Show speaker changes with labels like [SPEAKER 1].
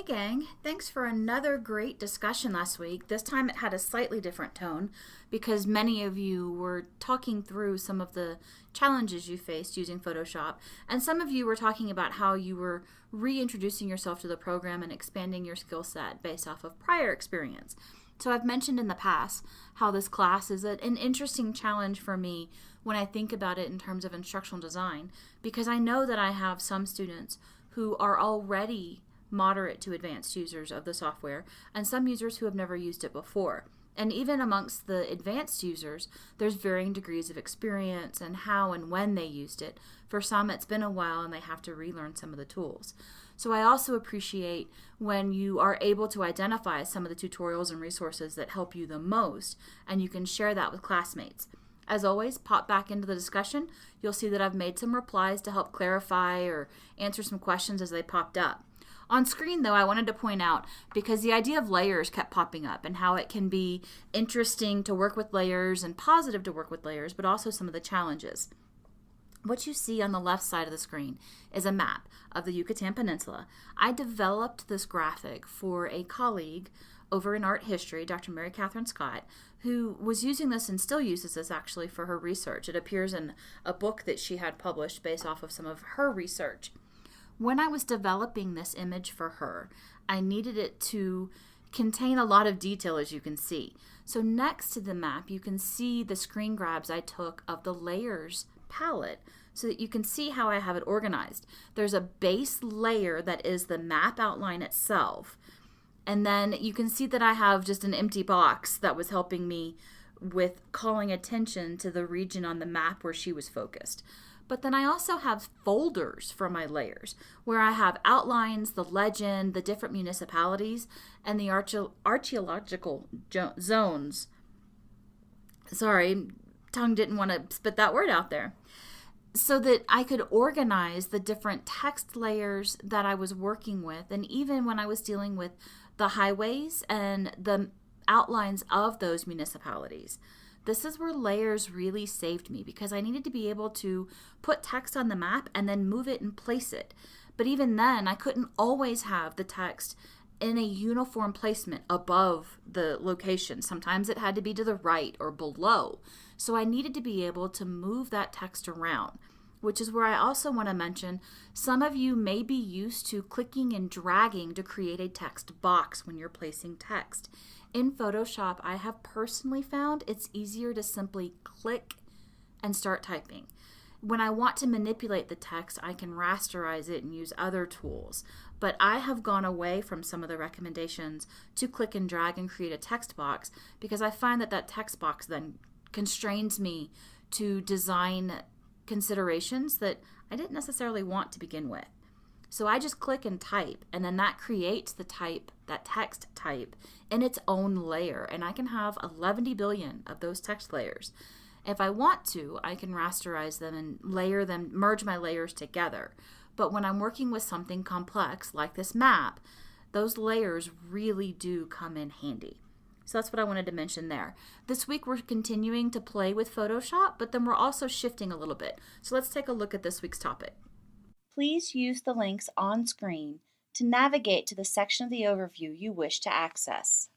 [SPEAKER 1] gang. Thanks for another great discussion last week. This time it had a slightly different tone because many of you were talking through some of the challenges you faced using Photoshop, and some of you were talking about how you were reintroducing yourself to the program and expanding your skill set based off of prior experience. So I've mentioned in the past how this class is an interesting challenge for me when I think about it in terms of instructional design, because I know that I have some students who are already moderate to advanced users of the software and some users who have never used it before. And even amongst the advanced users, there's varying degrees of experience and how and when they used it. For some, it's been a while and they have to relearn some of the tools. So I also appreciate when you are able to identify some of the tutorials and resources that help you the most, and you can share that with classmates. As always, pop back into the discussion. You'll see that I've made some replies to help clarify or answer some questions as they popped up. On screen, though, I wanted to point out, because the idea of layers kept popping up and how it can be interesting to work with layers and positive to work with layers, but also some of the challenges. What you see on the left side of the screen is a map of the Yucatan Peninsula. I developed this graphic for a colleague over in art history, Dr. Mary Catherine Scott, who was using this and still uses this actually for her research. It appears in a book that she had published based off of some of her research. When I was developing this image for her, I needed it to contain a lot of detail, as you can see. So next to the map, you can see the screen grabs I took of the layers palette so that you can see how I have it organized. There's a base layer that is the map outline itself. And then you can see that I have just an empty box that was helping me with calling attention to the region on the map where she was focused. But then I also have folders for my layers where I have outlines, the legend, the different municipalities, and the archaeological zones. Sorry, tongue didn't want to spit that word out there. So that I could organize the different text layers that I was working with, and even when I was dealing with the highways and the outlines of those municipalities. This is where layers really saved me, because I needed to be able to put text on the map and then move it and place it. But even then, I couldn't always have the text in a uniform placement above the location. Sometimes it had to be to the right or below. So I needed to be able to move that text around, which is where I also want to mention some of you may be used to clicking and dragging to create a text box when you're placing text. In Photoshop, I have personally found it's easier to simply click and start typing. When I want to manipulate the text, I can rasterize it and use other tools. But I have gone away from some of the recommendations to click and drag and create a text box, because I find that text box then constrains me to design considerations that I didn't necessarily want to begin with. So I just click and type, and then that creates the type, that text type, in its own layer, and I can have 11 billion of those text layers. If I want to, I can rasterize them and layer them, merge my layers together. But when I'm working with something complex like this map, those layers really do come in handy. So that's what I wanted to mention there. This week we're continuing to play with Photoshop, but then we're also shifting a little bit. So let's take a look at this week's topic. Please use the links on screen to navigate to the section of the overview you wish to access.